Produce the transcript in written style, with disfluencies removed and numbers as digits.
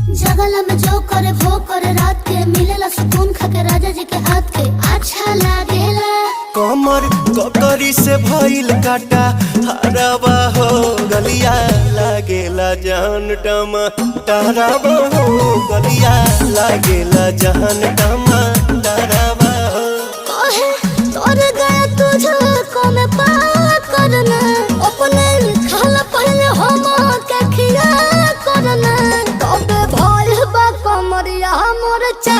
जगला में जो करे वो करे रात के मिलेला सुकून खाके राजा जी के हाथ के अच्छा लागेला। कमर ककरी से भइल काटा हराबा हो गलिया लागेला जान टमाटराबा हो गलिया लागेला जान टमाटराबा हो। कहे तोर गया तुझे को में पार करना अपने खाला पहले हम के खिया करना तबे भइल बा कमरिया मोर चा